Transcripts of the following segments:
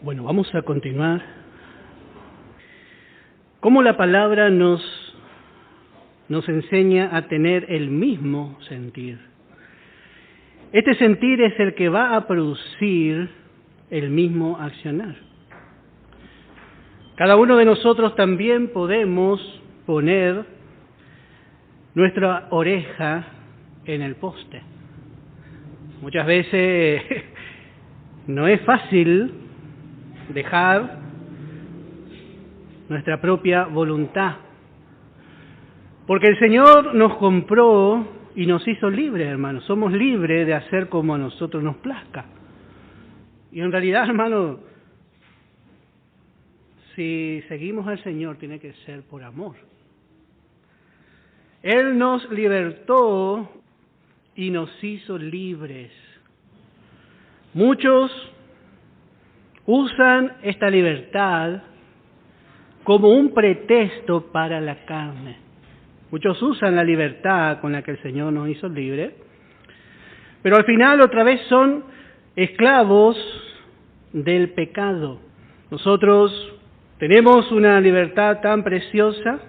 Bueno, vamos a continuar. ¿Cómo la palabra nos enseña a tener el mismo sentir? Este sentir es el que va a producir el mismo accionar. Cada uno de nosotros también podemos poner nuestra oreja en el poste. Muchas veces no es fácil dejar nuestra propia voluntad, porque el Señor nos compró y nos hizo libres, hermanos. Somos libres de hacer como a nosotros nos plazca. Y en realidad, hermano, si seguimos al Señor, tiene que ser por amor. Él nos libertó y nos hizo libres. Muchos usan esta libertad como un pretexto para la carne. Muchos usan la libertad con la que el Señor nos hizo libres, pero al final otra vez son esclavos del pecado. Nosotros tenemos una libertad tan preciosa,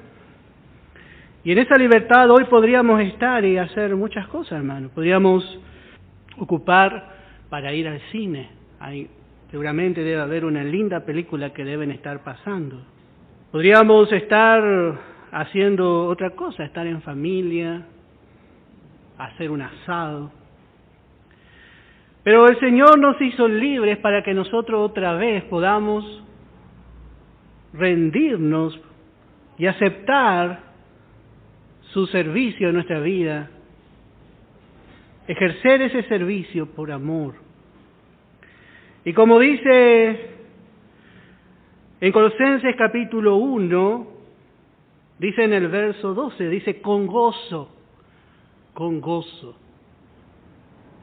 y en esa libertad hoy podríamos estar y hacer muchas cosas, hermano. Podríamos ocupar para ir al cine. Seguramente debe haber una linda película que deben estar pasando. Podríamos estar haciendo otra cosa, estar en familia, hacer un asado. Pero el Señor nos hizo libres para que nosotros otra vez podamos rendirnos y aceptar su servicio en nuestra vida, ejercer ese servicio por amor. Y como dice en Colosenses capítulo 1, dice en el verso 12, dice con gozo, con gozo.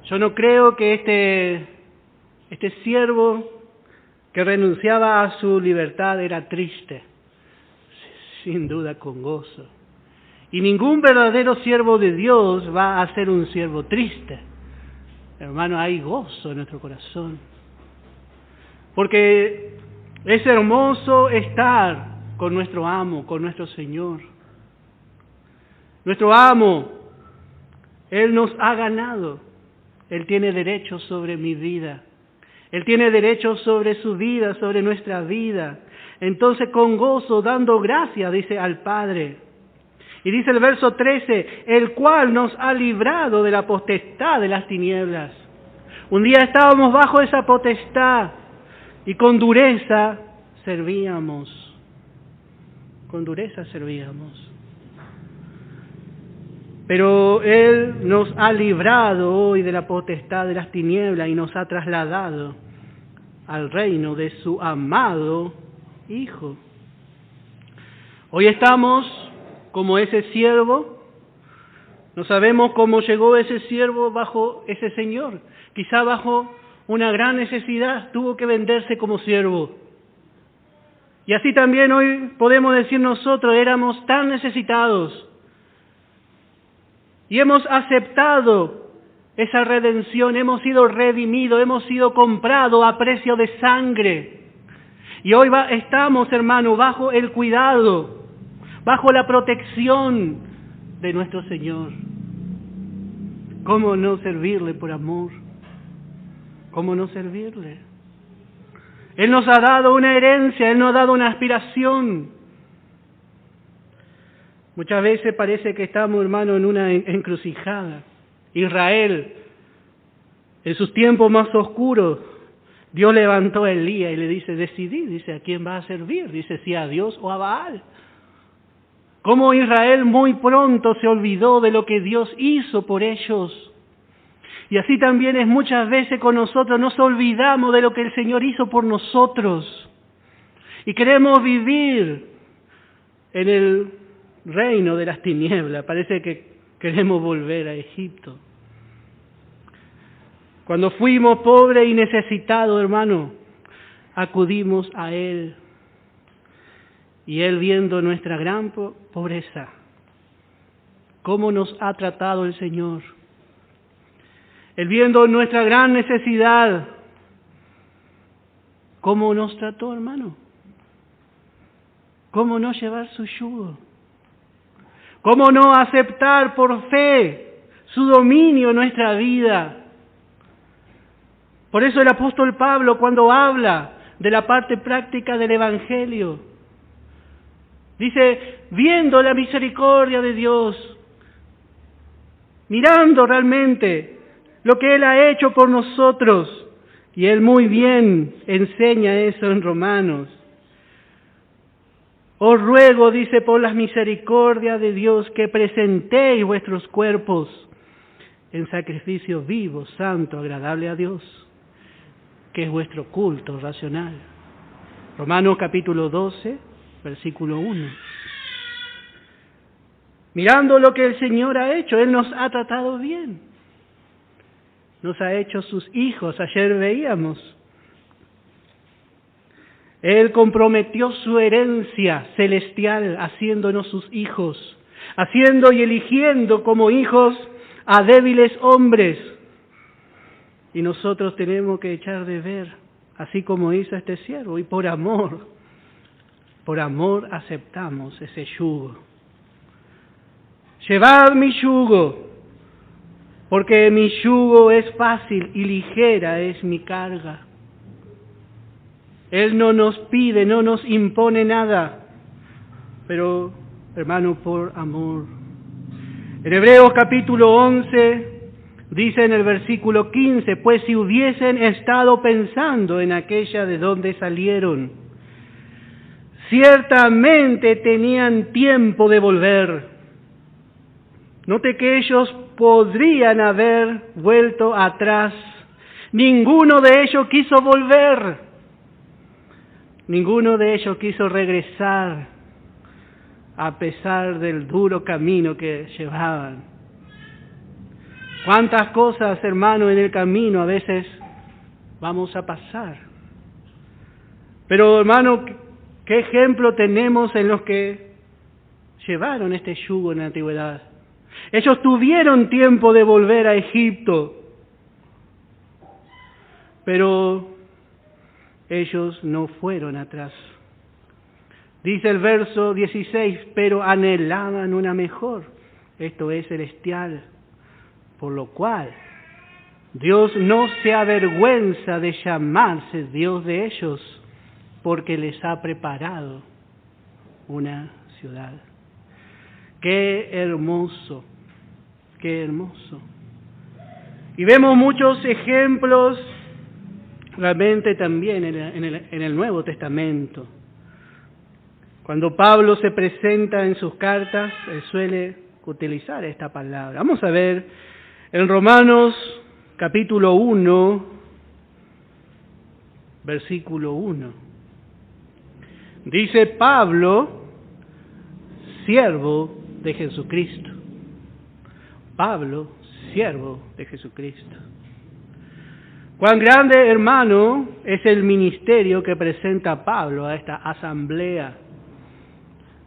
Yo no creo que este siervo que renunciaba a su libertad era triste, sin duda con gozo. Y ningún verdadero siervo de Dios va a ser un siervo triste. Hermano, hay gozo en nuestro corazón. Porque es hermoso estar con nuestro amo, con nuestro Señor. Nuestro amo, Él nos ha ganado. Él tiene derecho sobre mi vida. Él tiene derecho sobre su vida, sobre nuestra vida. Entonces con gozo, dando gracias, dice al Padre. Y dice el verso 13, el cual nos ha librado de la potestad de las tinieblas. Un día estábamos bajo esa potestad y con dureza servíamos. Con dureza servíamos. Pero Él nos ha librado hoy de la potestad de las tinieblas y nos ha trasladado al reino de su amado Hijo. Hoy estamos como ese siervo. No sabemos cómo llegó ese siervo bajo ese Señor. Quizá bajo una gran necesidad tuvo que venderse como siervo. Y así también hoy podemos decir nosotros, éramos tan necesitados. Y hemos aceptado esa redención, hemos sido redimidos, hemos sido comprados a precio de sangre. Y hoy estamos, hermano, bajo el cuidado, bajo la protección de nuestro Señor. ¿Cómo no servirle por amor? ¿Cómo no servirle? Él nos ha dado una herencia, Él nos ha dado una aspiración. Muchas veces parece que estamos, hermano, en una encrucijada. Israel, en sus tiempos más oscuros, Dios levantó a Elías y le dice, decidí, dice, ¿a quién va a servir? Dice, si a Dios o a Baal. Cómo Israel muy pronto se olvidó de lo que Dios hizo por ellos. Y así también es muchas veces con nosotros, nos olvidamos de lo que el Señor hizo por nosotros. Y queremos vivir en el reino de las tinieblas. Parece que queremos volver a Egipto. Cuando fuimos pobres y necesitados, hermano, acudimos a Él. Y Él, viendo nuestra gran pobreza, cómo nos ha tratado el Señor. Él, viendo nuestra gran necesidad, ¿Cómo nos trató, hermano? ¿Cómo no llevar su yugo? ¿Cómo no aceptar por fe su dominio en nuestra vida? Por eso el apóstol Pablo, cuando habla de la parte práctica del Evangelio, dice, viendo la misericordia de Dios, mirando realmente lo que Él ha hecho por nosotros, y Él muy bien enseña eso en Romanos. Os ruego, dice, por las misericordias de Dios, que presentéis vuestros cuerpos en sacrificio vivo, santo, agradable a Dios, que es vuestro culto racional. Romanos capítulo 12, versículo 1. Mirando lo que el Señor ha hecho, Él nos ha tratado bien. Nos ha hecho sus hijos, ayer veíamos. Él comprometió su herencia celestial haciéndonos sus hijos, haciendo y eligiendo como hijos a débiles hombres. Y nosotros tenemos que echar de ver, así como hizo este siervo, y por amor aceptamos ese yugo. Llevad mi yugo, porque mi yugo es fácil y ligera es mi carga. Él no nos pide, no nos impone nada, pero, hermano, por amor. En Hebreos capítulo 11, dice en el versículo 15, pues si hubiesen estado pensando en aquella de donde salieron, ciertamente tenían tiempo de volver. Note que ellos podrían haber vuelto atrás. Ninguno de ellos quiso volver. Ninguno de ellos quiso regresar a pesar del duro camino que llevaban. ¿Cuántas cosas, hermano, en el camino a veces vamos a pasar? Pero, hermano, ¿qué ejemplo tenemos en los que llevaron este yugo en la antigüedad? Ellos tuvieron tiempo de volver a Egipto, pero ellos no fueron atrás. Dice el verso 16, pero anhelaban una mejor, esto es celestial, por lo cual Dios no se avergüenza de llamarse Dios de ellos, porque les ha preparado una ciudad. ¡Qué hermoso! ¡Qué hermoso! Y vemos muchos ejemplos realmente también en el Nuevo Testamento. Cuando Pablo se presenta en sus cartas, él suele utilizar esta palabra. Vamos a ver en Romanos capítulo 1, versículo 1. Dice Pablo, siervo de Jesucristo. Pablo, siervo de Jesucristo. Cuán grande, hermano, es el ministerio que presenta Pablo a esta asamblea.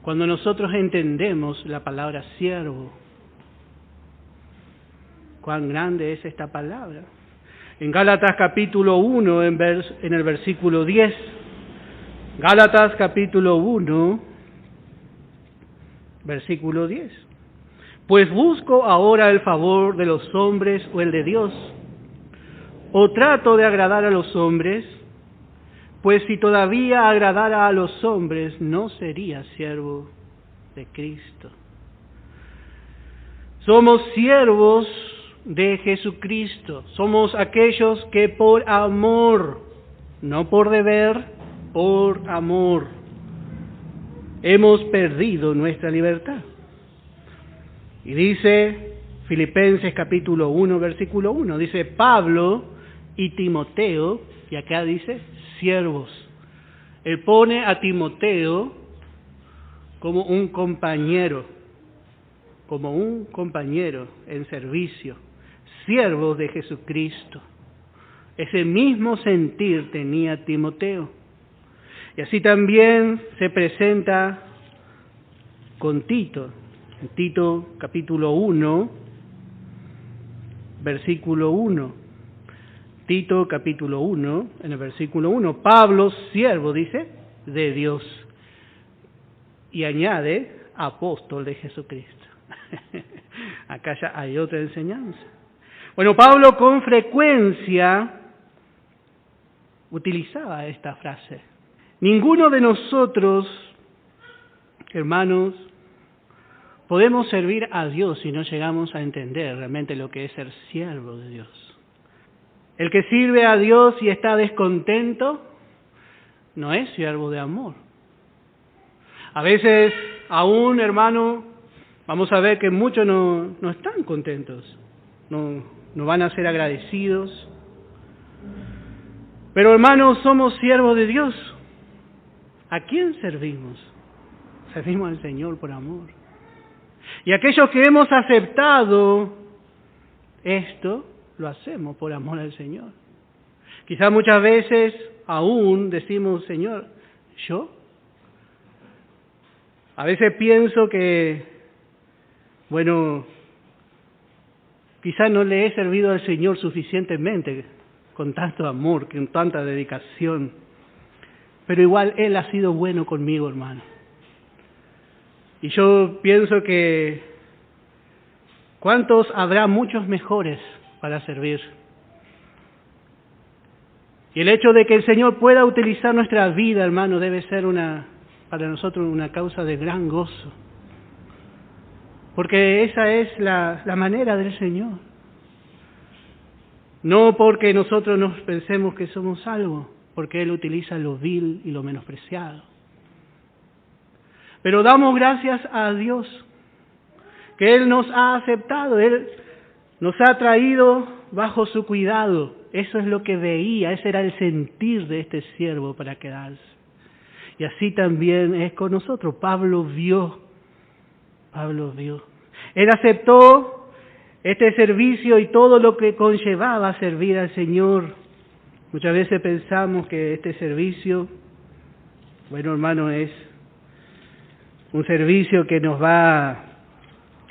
Cuando nosotros entendemos la palabra siervo, cuán grande es esta palabra. En Gálatas capítulo 1, en el versículo 10, Gálatas capítulo 1, versículo 10. Pues busco ahora el favor de los hombres o el de Dios, o trato de agradar a los hombres, pues si todavía agradara a los hombres, no sería siervo de Cristo. Somos siervos de Jesucristo. Somos aquellos que por amor, no por deber, por amor, hemos perdido nuestra libertad. Y dice Filipenses capítulo 1, versículo 1, dice Pablo y Timoteo, y acá dice siervos. Él pone a Timoteo como un compañero en servicio, siervos de Jesucristo. Ese mismo sentir tenía Timoteo. Y así también se presenta con Tito, en Tito capítulo 1, versículo 1. Tito capítulo 1, en el versículo 1, Pablo, siervo, dice, de Dios. Y añade, apóstol de Jesucristo. Acá ya hay otra enseñanza. Bueno, Pablo con frecuencia utilizaba esta frase. Ninguno de nosotros, hermanos, podemos servir a Dios si no llegamos a entender realmente lo que es ser siervo de Dios. El que sirve a Dios y está descontento no es siervo de amor. A veces, aún, hermano, vamos a ver que muchos no están contentos, no van a ser agradecidos. Pero, hermanos, somos siervos de Dios. ¿A quién servimos? Servimos al Señor por amor. Y aquellos que hemos aceptado esto, lo hacemos por amor al Señor. Quizás muchas veces aún decimos, Señor, ¿yo? A veces pienso que, bueno, quizás no le he servido al Señor suficientemente, con tanto amor, con tanta dedicación. Pero igual Él ha sido bueno conmigo, hermano. Y yo pienso que, ¿cuántos habrá muchos mejores para servir? Y el hecho de que el Señor pueda utilizar nuestra vida, hermano, debe ser para nosotros una causa de gran gozo. Porque esa es la manera del Señor. No porque nosotros nos pensemos que somos algo, porque Él utiliza lo vil y lo menospreciado. Pero damos gracias a Dios que Él nos ha aceptado, Él nos ha traído bajo su cuidado. Eso es lo que veía, ese era el sentir de este siervo para quedarse. Y así también es con nosotros. Pablo vio. Él aceptó este servicio y todo lo que conllevaba servir al Señor. Muchas veces pensamos que este servicio, bueno, hermano, es un servicio que nos va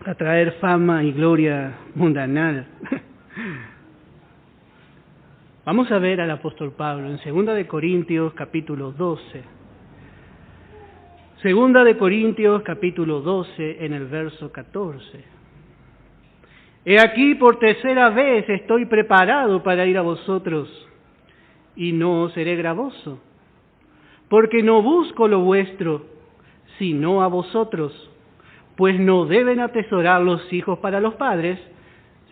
a traer fama y gloria mundanal. Vamos a ver al apóstol Pablo en 2 de Corintios capítulo 12. 2 de Corintios capítulo 12 en el verso 14. He aquí por tercera vez estoy preparado para ir a vosotros y no seré gravoso, porque no busco lo vuestro, sino a vosotros, pues no deben atesorar los hijos para los padres,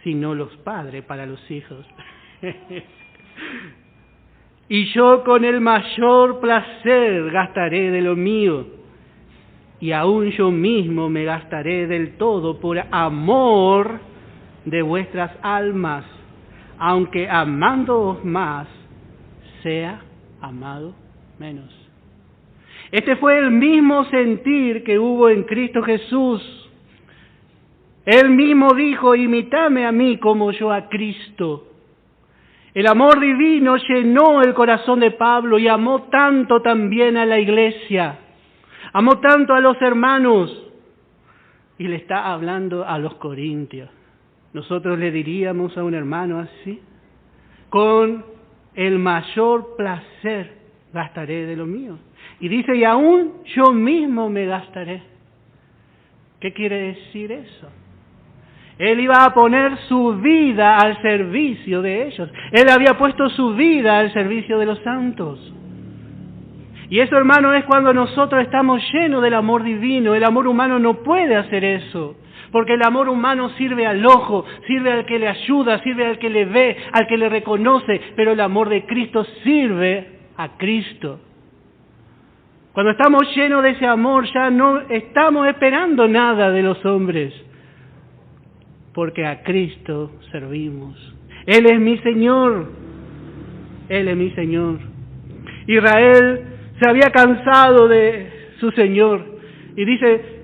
sino los padres para los hijos. Y yo con el mayor placer gastaré de lo mío, y aún yo mismo me gastaré del todo por amor de vuestras almas, aunque amándoos más, sea amado menos. Este fue el mismo sentir que hubo en Cristo Jesús. Él mismo dijo, imitadme a mí como yo a Cristo. El amor divino llenó el corazón de Pablo y amó tanto también a la iglesia. Amó tanto a los hermanos. Y le está hablando a los corintios. Nosotros le diríamos a un hermano así, con el mayor placer gastaré de lo mío. Y dice, y aún yo mismo me gastaré. ¿Qué quiere decir eso? Él iba a poner su vida al servicio de ellos. Él había puesto su vida al servicio de los santos. Y eso, hermano, es cuando nosotros estamos llenos del amor divino. El amor humano no puede hacer eso. Porque el amor humano sirve al ojo, sirve al que le ayuda, sirve al que le ve, al que le reconoce. Pero el amor de Cristo sirve a Cristo. Cuando estamos llenos de ese amor, ya no estamos esperando nada de los hombres. Porque a Cristo servimos. Él es mi Señor. Él es mi Señor. Israel se había cansado de su Señor. Y dice,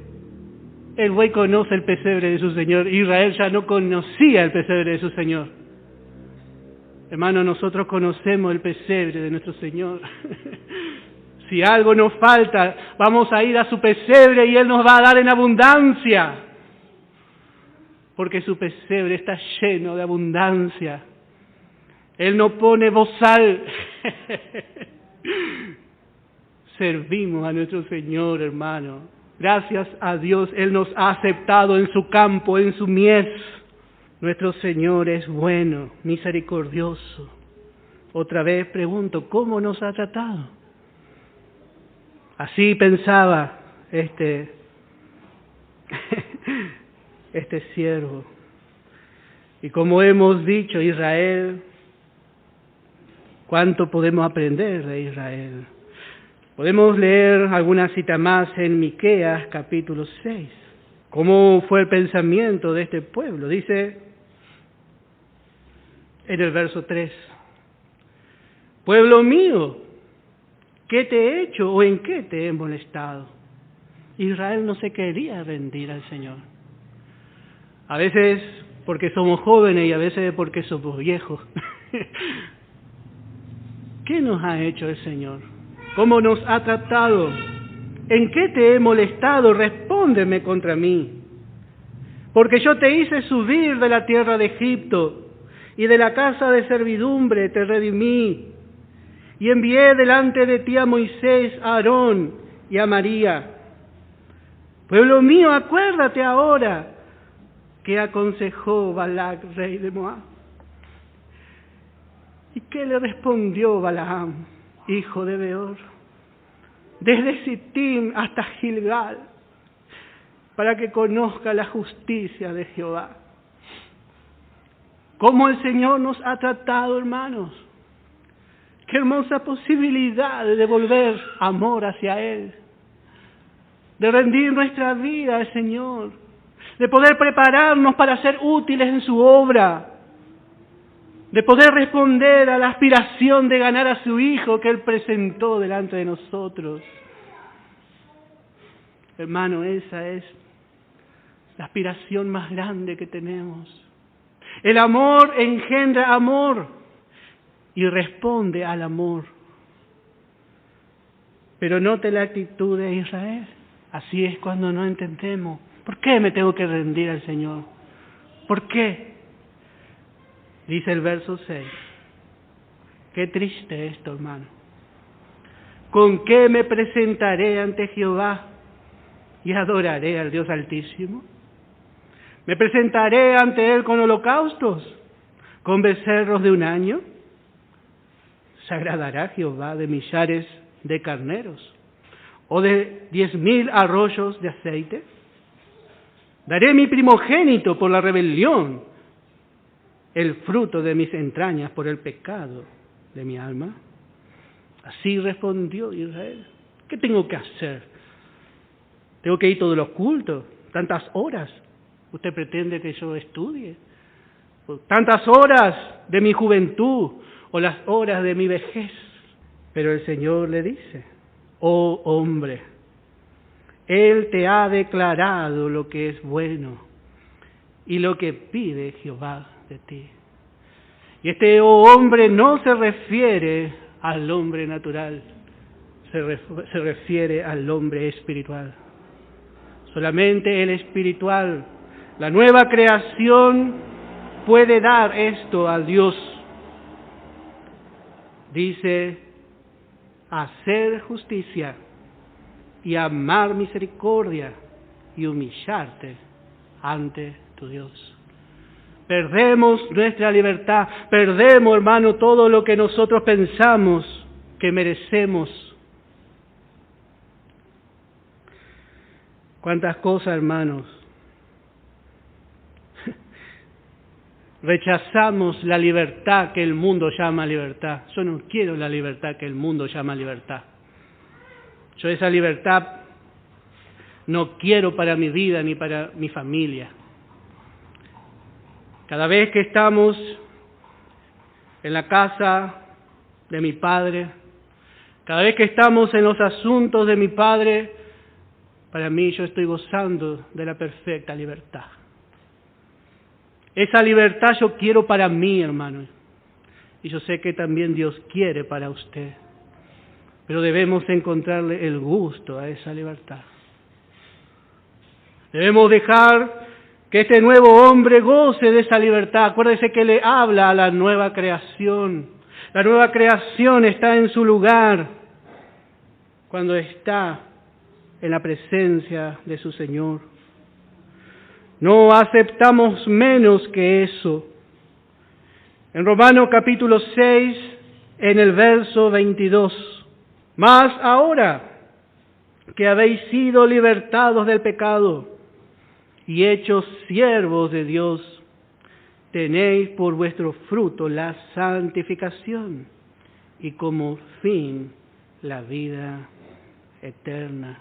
el buey conoce el pesebre de su Señor. Israel ya no conocía el pesebre de su Señor. Hermano, nosotros conocemos el pesebre de nuestro Señor. Si algo nos falta, vamos a ir a su pesebre y Él nos va a dar en abundancia. Porque su pesebre está lleno de abundancia. Él no pone bozal. Servimos a nuestro Señor, hermano. Gracias a Dios, Él nos ha aceptado en su campo, en su mies. Nuestro Señor es bueno, misericordioso. Otra vez pregunto, ¿cómo nos ha tratado? Así pensaba este siervo. Y como hemos dicho, Israel, ¿cuánto podemos aprender de Israel? Podemos leer alguna cita más en Miqueas capítulo 6. ¿Cómo fue el pensamiento de este pueblo? Dice en el verso 3, pueblo mío, ¿qué te he hecho o en qué te he molestado? Israel no se quería rendir al Señor. A veces porque somos jóvenes y a veces porque somos viejos. ¿Qué nos ha hecho el Señor? ¿Cómo nos ha tratado? ¿En qué te he molestado? Respóndeme contra mí. Porque yo te hice subir de la tierra de Egipto y de la casa de servidumbre te redimí. Y envié delante de ti a Moisés, a Aarón y a María. Pueblo mío, acuérdate ahora que aconsejó Balac, rey de Moab. ¿Y qué le respondió Balaam, hijo de Beor? Desde Sittim hasta Gilgal, para que conozca la justicia de Jehová. ¿Cómo el Señor nos ha tratado, hermanos? Qué hermosa posibilidad de devolver amor hacia Él, de rendir nuestra vida al Señor, de poder prepararnos para ser útiles en su obra, de poder responder a la aspiración de ganar a su Hijo que Él presentó delante de nosotros. Hermano, esa es la aspiración más grande que tenemos. El amor engendra amor y responde al amor. Pero note la actitud de Israel. Así es cuando no entendemos. ¿Por qué me tengo que rendir al Señor? ¿Por qué? Dice el verso 6. Qué triste esto, hermano. ¿Con qué me presentaré ante Jehová y adoraré al Dios Altísimo? ¿Me presentaré ante Él con holocaustos, con becerros de un año? ¿Se agradará Jehová de millares de carneros o de 10,000 arroyos de aceite? Daré mi primogénito por la rebelión, el fruto de mis entrañas por el pecado de mi alma. Así respondió Israel. ¿Qué tengo que hacer? ¿Tengo que ir todos los cultos? ¿Tantas horas? ¿Usted pretende que yo estudie? ¿Tantas horas de mi juventud o las horas de mi vejez? Pero el Señor le dice, oh hombre, Él te ha declarado lo que es bueno y lo que pide Jehová de ti. Y este oh hombre no se refiere al hombre natural, se refiere al hombre espiritual. Solamente el espiritual, la nueva creación, puede dar esto a Dios. Dice, hacer justicia y amar misericordia y humillarte ante tu Dios. Perdemos nuestra libertad, perdemos, hermano, todo lo que nosotros pensamos que merecemos. ¿Cuántas cosas, hermanos? Rechazamos la libertad que el mundo llama libertad. Yo no quiero la libertad que el mundo llama libertad. Yo esa libertad no quiero para mi vida ni para mi familia. Cada vez que estamos en la casa de mi padre, cada vez que estamos en los asuntos de mi padre, para mí yo estoy gozando de la perfecta libertad. Esa libertad yo quiero para mí, hermano. Y yo sé que también Dios quiere para usted. Pero debemos encontrarle el gusto a esa libertad. Debemos dejar Que este nuevo hombre goce de esa libertad. Acuérdese que le habla a la nueva creación. La nueva creación está en su lugar cuando está en la presencia de su Señor. No aceptamos menos que eso. En Romanos capítulo 6, en el verso 22, mas ahora que habéis sido libertados del pecado y hechos siervos de Dios, tenéis por vuestro fruto la santificación y como fin la vida eterna.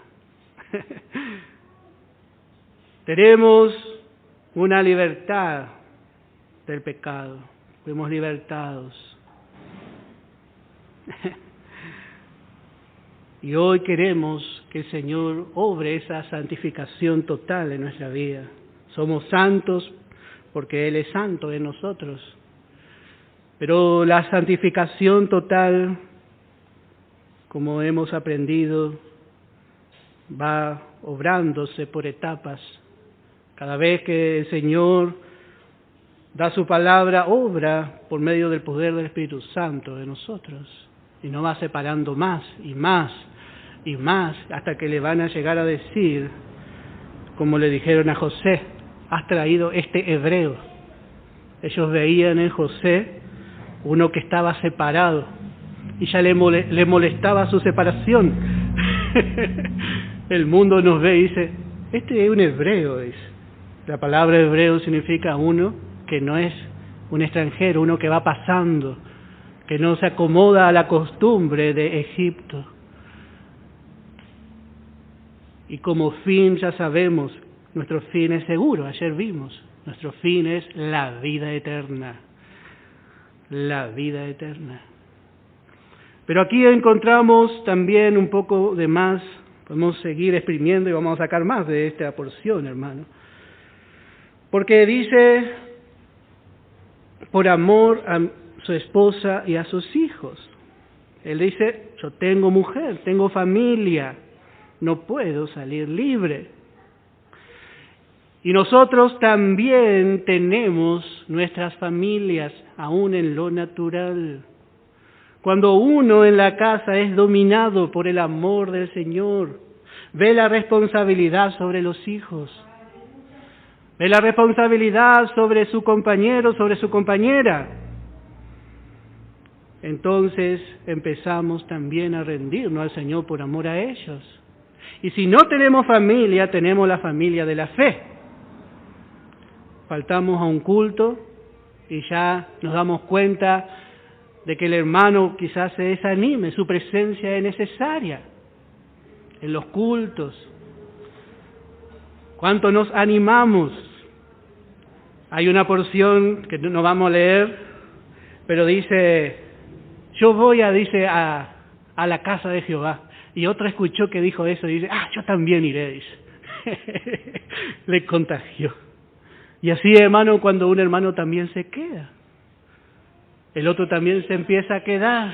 Tenemos una libertad del pecado, fuimos libertados. Y hoy queremos que el Señor obre esa santificación total en nuestra vida. Somos santos porque Él es santo en nosotros. Pero la santificación total, como hemos aprendido, va obrándose por etapas. Cada vez que el Señor da su palabra, obra por medio del poder del Espíritu Santo de nosotros. Y nos va separando más y más y más, hasta que le van a llegar a decir, como le dijeron a José, has traído este hebreo. Ellos veían en José uno que estaba separado y ya le molestaba su separación. El mundo nos ve y dice, este es un hebreo. Dice. La palabra hebreo significa uno que no es un extranjero, uno que va pasando, que no se acomoda a la costumbre de Egipto. Y como fin ya sabemos, nuestro fin es seguro, ayer vimos, nuestro fin es la vida eterna. La vida eterna. Pero aquí encontramos también un poco de más, podemos seguir exprimiendo y vamos a sacar más de esta porción, hermano. Porque dice, por amor a su esposa y a sus hijos. Él dice, yo tengo mujer, tengo familia, no puedo salir libre. Y nosotros también tenemos nuestras familias, aún en lo natural. Cuando uno en la casa es dominado por el amor del Señor, ve la responsabilidad sobre los hijos, ve la responsabilidad sobre su compañero, sobre su compañera. Entonces empezamos también a rendirnos al Señor por amor a ellos. Y si no tenemos familia, tenemos la familia de la fe. Faltamos a un culto y ya nos damos cuenta de que el hermano quizás se desanime, su presencia es necesaria en los cultos. ¿Cuánto nos animamos? Hay una porción que no vamos a leer, pero dice, yo voy a la casa de Jehová. Y otra escuchó que dijo eso y dice, yo también iré, dice. Le contagió. Y así, hermano, cuando un hermano también se queda, el otro también se empieza a quedar.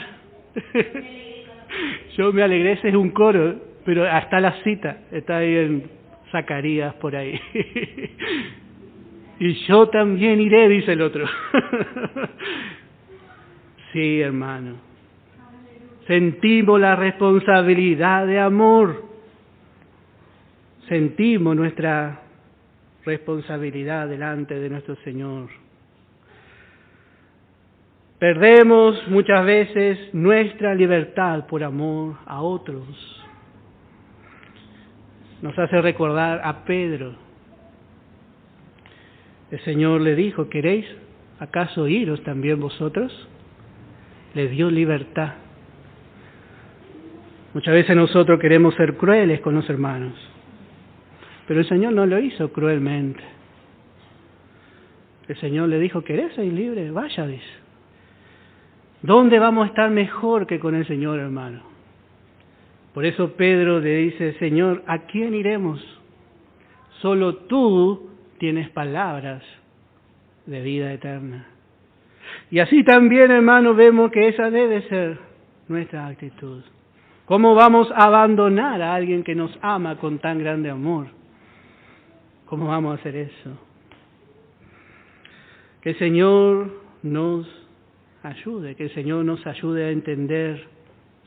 Yo me alegré, ese es un coro, pero hasta la cita, está ahí en Zacarías por ahí. Y yo también iré, dice el otro. Sí, hermano. Sentimos la responsabilidad de amor. Sentimos nuestra responsabilidad delante de nuestro Señor. Perdemos muchas veces nuestra libertad por amor a otros. Nos hace recordar a Pedro. El Señor le dijo, ¿queréis acaso iros también vosotros? Le dio libertad. Muchas veces nosotros queremos ser crueles con los hermanos, pero el Señor no lo hizo cruelmente. El Señor le dijo, ¿querés ser libre? Vaya, dice. ¿Dónde vamos a estar mejor que con el Señor, hermano? Por eso Pedro le dice, Señor, ¿a quién iremos? Solo tú tienes palabras de vida eterna. Y así también, hermano, vemos que esa debe ser nuestra actitud. ¿Cómo vamos a abandonar a alguien que nos ama con tan grande amor? ¿Cómo vamos a hacer eso? Que el Señor nos ayude, que el Señor nos ayude a entender.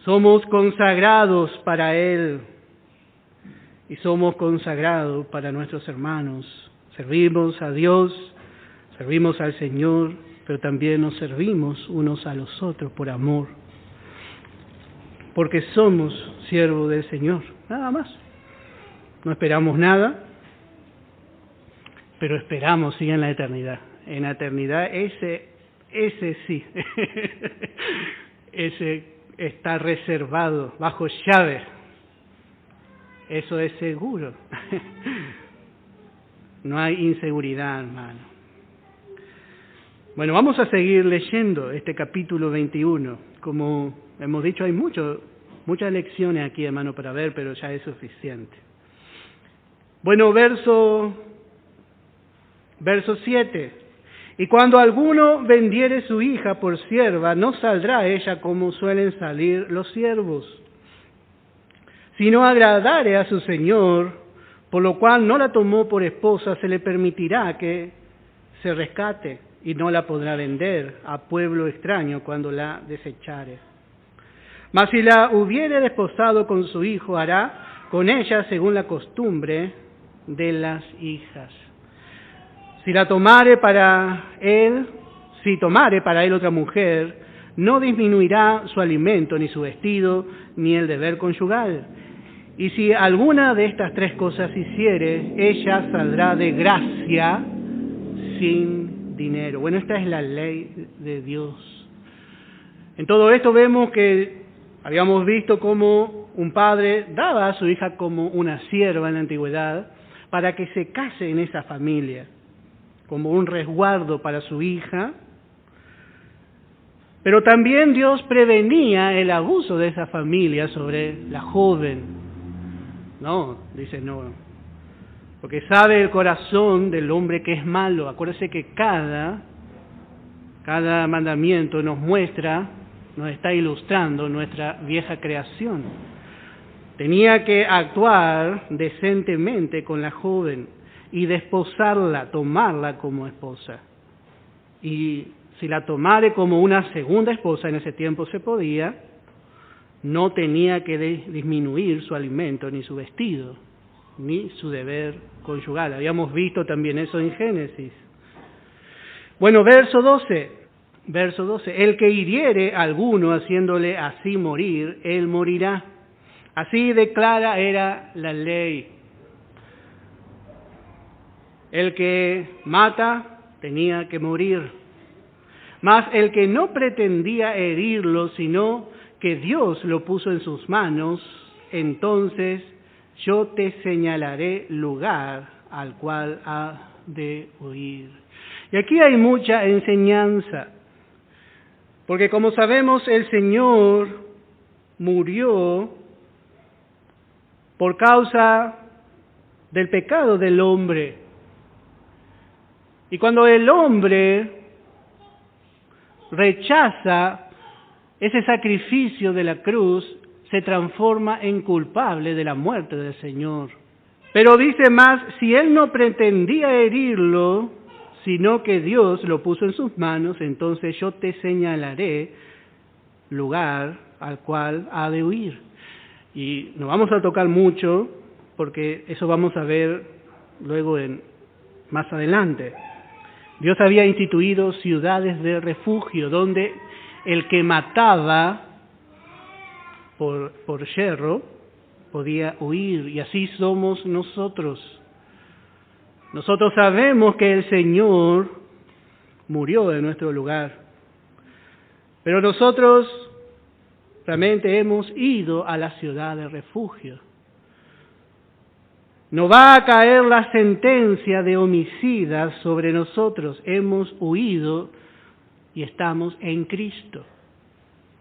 Somos consagrados para Él y somos consagrados para nuestros hermanos. Servimos a Dios, servimos al Señor, pero también nos servimos unos a los otros por amor. Porque somos siervos del Señor, nada más. No esperamos nada, pero esperamos sí en la eternidad. En la eternidad ese sí, ese está reservado bajo llave. Eso es seguro. No hay inseguridad, hermano. Bueno, vamos a seguir leyendo este capítulo 21. Como hemos dicho, hay muchas lecciones aquí, hermano, para ver, pero ya es suficiente. Bueno, verso 7. Y cuando alguno vendiere su hija por sierva, no saldrá ella como suelen salir los siervos, sino agradare a su señor, por lo cual no la tomó por esposa, se le permitirá que se rescate y no la podrá vender a pueblo extraño cuando la desechare. Mas si la hubiere desposado con su hijo, hará con ella según la costumbre de las hijas. Si tomare para él otra mujer, no disminuirá su alimento, ni su vestido, ni el deber conyugal. Y si alguna de estas tres cosas hiciere, ella saldrá de gracia sin dinero. Bueno, esta es la ley de Dios. En todo esto vemos que habíamos visto cómo un padre daba a su hija como una sierva en la antigüedad para que se case en esa familia, como un resguardo para su hija. Pero también Dios prevenía el abuso de esa familia sobre la joven. No, dice no, porque sabe el corazón del hombre que es malo. Acuérdese que cada mandamiento nos está ilustrando nuestra vieja creación. Tenía que actuar decentemente con la joven y desposarla, tomarla como esposa. Y si la tomare como una segunda esposa, en ese tiempo se podía, no tenía que disminuir su alimento, ni su vestido, ni su deber conyugal. Habíamos visto también eso en Génesis. Bueno, verso 12. El que hiriere a alguno haciéndole así morir, él morirá. Así declara era la ley. El que mata tenía que morir. Mas el que no pretendía herirlo, sino que Dios lo puso en sus manos, entonces yo te señalaré lugar al cual ha de huir. Y aquí hay mucha enseñanza, porque como sabemos, el Señor murió por causa del pecado del hombre. Y cuando el hombre rechaza ese sacrificio de la cruz, se transforma en culpable de la muerte del Señor. Pero dice más, si él no pretendía herirlo, sino que Dios lo puso en sus manos, entonces yo te señalaré lugar al cual ha de huir. Y no vamos a tocar mucho, porque eso vamos a ver luego más adelante. Dios había instituido ciudades de refugio, donde el que mataba por yerro podía huir, y así somos nosotros. Nosotros sabemos que el Señor murió en nuestro lugar, pero nosotros realmente hemos ido a la ciudad de refugio. No va a caer la sentencia de homicidas sobre nosotros. Hemos huido y estamos en Cristo.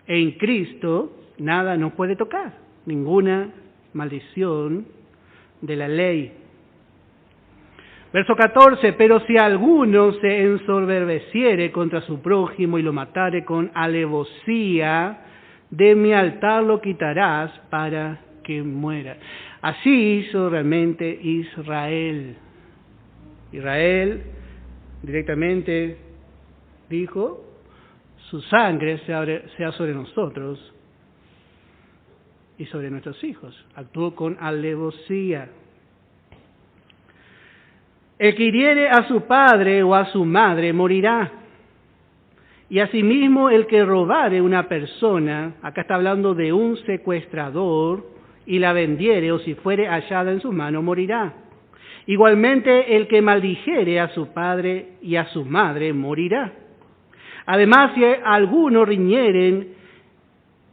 En Cristo nada nos puede tocar, ninguna maldición de la ley. Verso 14, pero si alguno se ensoberbeciere contra su prójimo y lo matare con alevosía, de mi altar lo quitarás para que muera. Así hizo realmente Israel. Israel directamente dijo, su sangre sea sobre nosotros y sobre nuestros hijos. Actuó con alevosía. El que hiriere a su padre o a su madre morirá. Y asimismo el que robare una persona, acá está hablando de un secuestrador, y la vendiere o si fuere hallada en su mano, morirá. Igualmente el que maldijere a su padre y a su madre morirá. Además, si alguno riñeren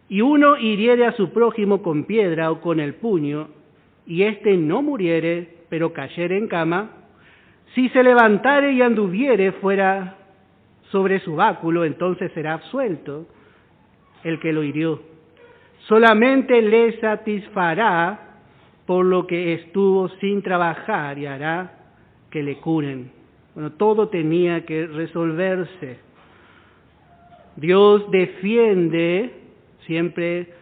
y uno hiriere a su prójimo con piedra o con el puño, y éste no muriere, pero cayere en cama, si se levantare y anduviere fuera sobre su báculo, entonces será absuelto el que lo hirió. Solamente le satisfará por lo que estuvo sin trabajar y hará que le curen. Bueno, todo tenía que resolverse. Dios defiende siempre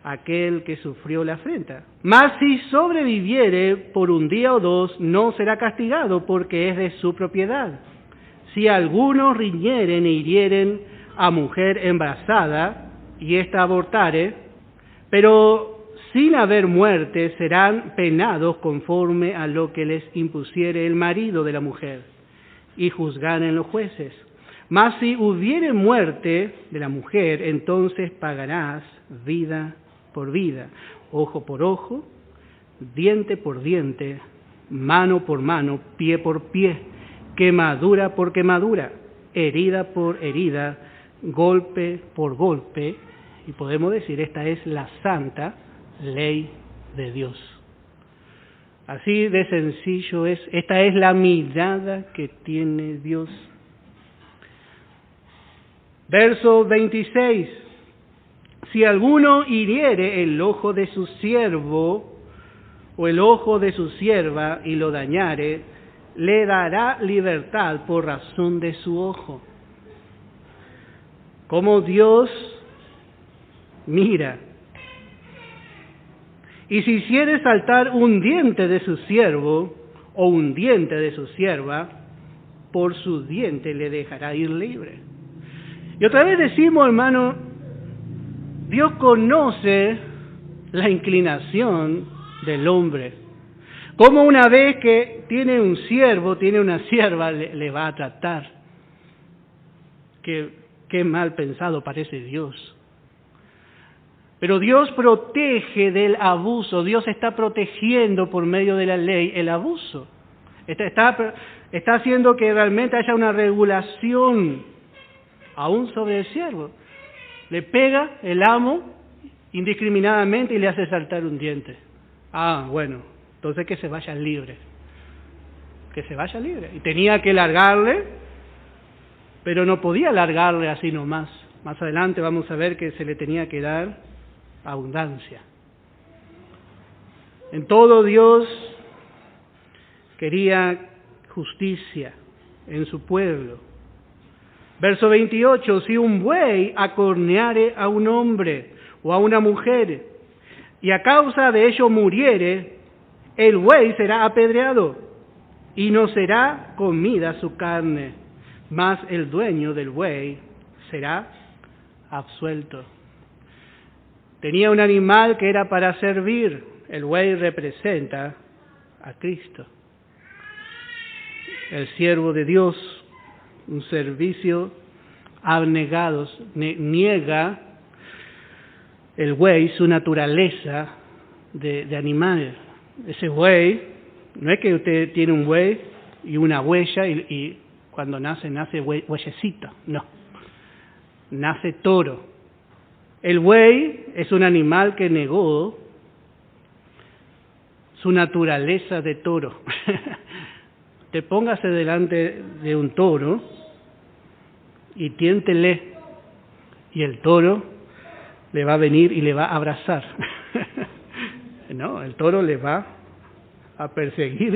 a aquel que sufrió la afrenta. Mas si sobreviviere por un día o dos, no será castigado porque es de su propiedad. Si algunos riñeren e hirieren a mujer embarazada y ésta abortare, pero sin haber muerte, serán penados conforme a lo que les impusiere el marido de la mujer, y juzgaren los jueces. Mas si hubiere muerte de la mujer, entonces pagarás vida por vida, ojo por ojo, diente por diente, mano por mano, pie por pie, quemadura por quemadura, herida por herida, golpe por golpe, y podemos decir, esta es la santa ley de Dios. Así de sencillo es, esta es la mirada que tiene Dios. Verso 26. Si alguno hiriere el ojo de su siervo o el ojo de su sierva y lo dañare, le dará libertad por razón de su ojo. Como Dios mira. Y si hiciere saltar un diente de su siervo o un diente de su sierva, por su diente le dejará ir libre. Y otra vez decimos, hermano, Dios conoce la inclinación del hombre. Como una vez que tiene un siervo, tiene una sierva, le va a tratar. Qué mal pensado parece Dios. Pero Dios protege del abuso. Dios está protegiendo por medio de la ley el abuso. Está haciendo que realmente haya una regulación aún sobre el siervo. Le pega el amo indiscriminadamente y le hace saltar un diente. Bueno, entonces que se vaya libre. Que se vaya libre. Y tenía que largarle, pero no podía largarle así nomás. Más adelante vamos a ver que se le tenía que dar abundancia. En todo Dios quería justicia en su pueblo. Verso 28, si un buey acorneare a un hombre o a una mujer y a causa de ello muriere, el buey será apedreado y no será comida su carne, mas el dueño del buey será absuelto. Tenía un animal que era para servir. El buey representa a Cristo, el siervo de Dios, un servicio abnegado. Niega el buey su naturaleza de animal. Ese buey, no es que usted tiene un buey y una huella y cuando nace huellecito, no, nace toro. El buey es un animal que negó su naturaleza de toro. Te póngase delante de un toro y tiéntele, y el toro le va a venir y le va a abrazar. No, el toro le va a perseguir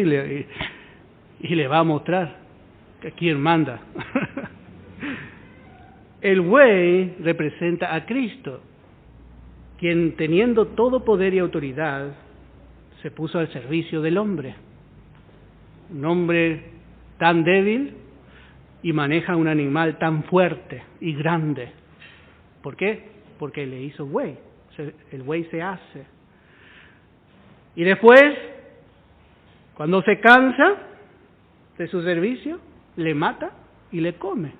y le va a mostrar que quién manda. El buey representa a Cristo, quien teniendo todo poder y autoridad se puso al servicio del hombre. Un hombre tan débil, y maneja un animal tan fuerte y grande. ¿Por qué? Porque le hizo buey. El buey se hace. Y después, cuando se cansa de su servicio, le mata y le come.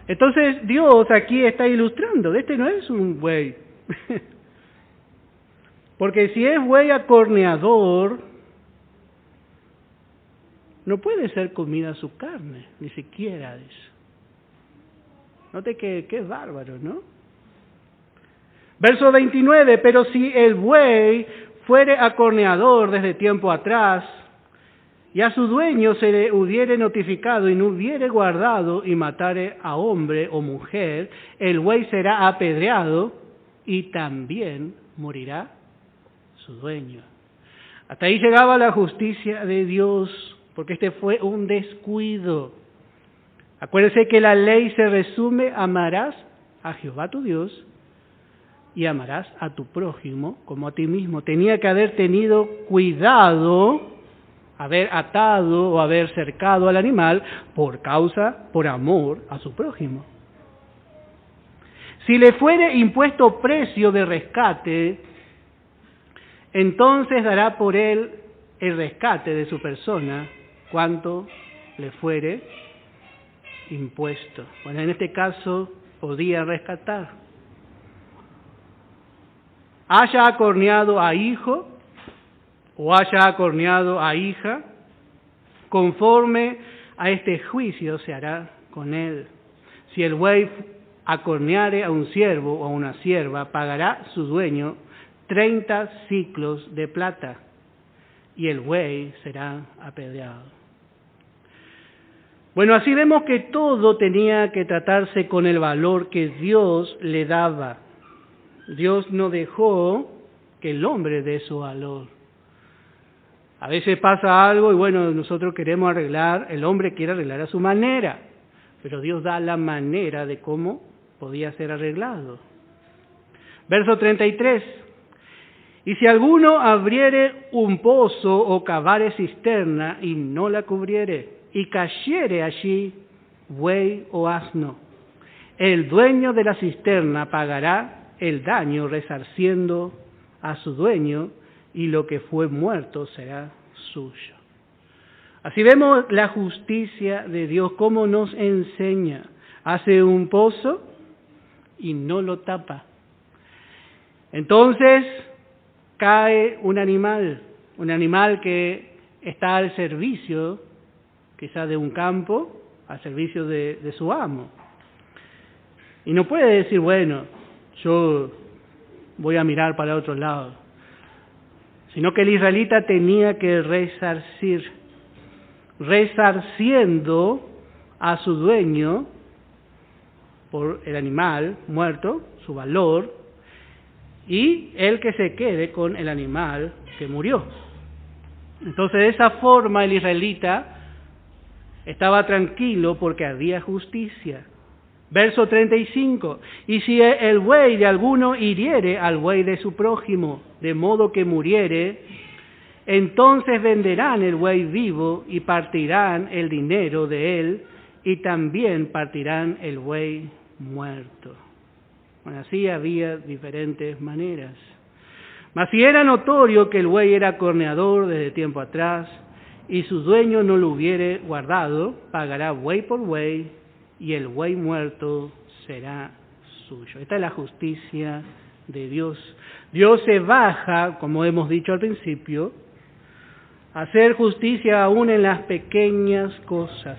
Entonces Dios aquí está ilustrando, este no es un buey. Porque si es buey acorneador, no puede ser comida su carne, ni siquiera eso. Note que es bárbaro, ¿no? Verso 29, pero si el buey fuere acorneador desde tiempo atrás, y a su dueño se le hubiere notificado y no hubiere guardado y matare a hombre o mujer, el buey será apedreado y también morirá su dueño. Hasta ahí llegaba la justicia de Dios, porque este fue un descuido. Acuérdense que la ley se resume: amarás a Jehová tu Dios y amarás a tu prójimo como a ti mismo. Tenía que haber tenido cuidado, haber atado o haber cercado al animal por amor a su prójimo. Si le fuere impuesto precio de rescate, entonces dará por él el rescate de su persona cuanto le fuere impuesto. Bueno, en este caso podía rescatar. Haya acorneado a hijo o haya acorneado a hija, conforme a este juicio se hará con él. Si el buey acorneare a un siervo o a una sierva, pagará su dueño 30 siclos de plata, y el buey será apedreado. Bueno, así vemos que todo tenía que tratarse con el valor que Dios le daba. Dios no dejó que el hombre dé su valor. A veces pasa algo y bueno, nosotros queremos arreglar, el hombre quiere arreglar a su manera, pero Dios da la manera de cómo podía ser arreglado. Verso 33. Y si alguno abriere un pozo o cavare cisterna y no la cubriere, y cayere allí buey o asno, el dueño de la cisterna pagará el daño resarciendo a su dueño, y lo que fue muerto será suyo. Así vemos la justicia de Dios, cómo nos enseña. Hace un pozo y no lo tapa. Entonces cae un animal que está al servicio, quizás de un campo, al servicio de su amo. Y no puede decir, bueno, yo voy a mirar para otro lado. Sino que el israelita tenía que resarciendo a su dueño por el animal muerto, su valor, y el que se quede con el animal que murió. Entonces, de esa forma el israelita estaba tranquilo porque había justicia. Verso 35. Y si el buey de alguno hiriere al buey de su prójimo, de modo que muriere, entonces venderán el buey vivo y partirán el dinero de él, y también partirán el buey muerto. Bueno, así había diferentes maneras. Mas si era notorio que el buey era corneador desde tiempo atrás, y su dueño no lo hubiere guardado, pagará buey por buey, y el buey muerto será suyo. Esta es la justicia de Dios. Dios se baja, como hemos dicho al principio, a hacer justicia aún en las pequeñas cosas.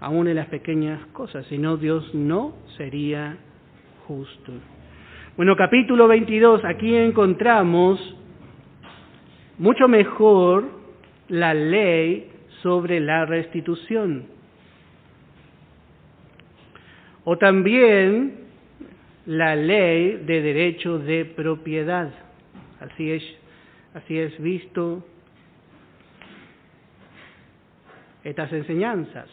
Aún en las pequeñas cosas, si no Dios no sería justo. Bueno, capítulo 22, aquí encontramos mucho mejor la ley sobre la restitución. O también la ley de derecho de propiedad. Así es visto estas enseñanzas.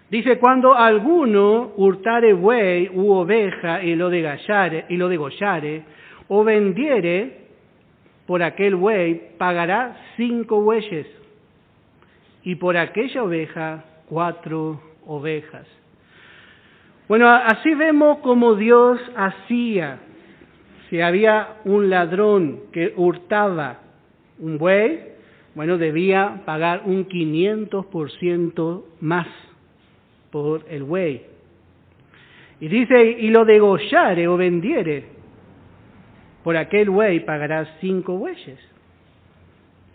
Dice, cuando alguno hurtare buey u oveja y lo degollare, o vendiere por aquel buey, pagará 5 bueyes, y por aquella oveja 4 ovejas. Bueno, así vemos como Dios hacía. Si había un ladrón que hurtaba un buey, bueno, debía pagar un 500% más por el buey. Y dice, y lo degollare o vendiere, por aquel buey pagarás 5 bueyes,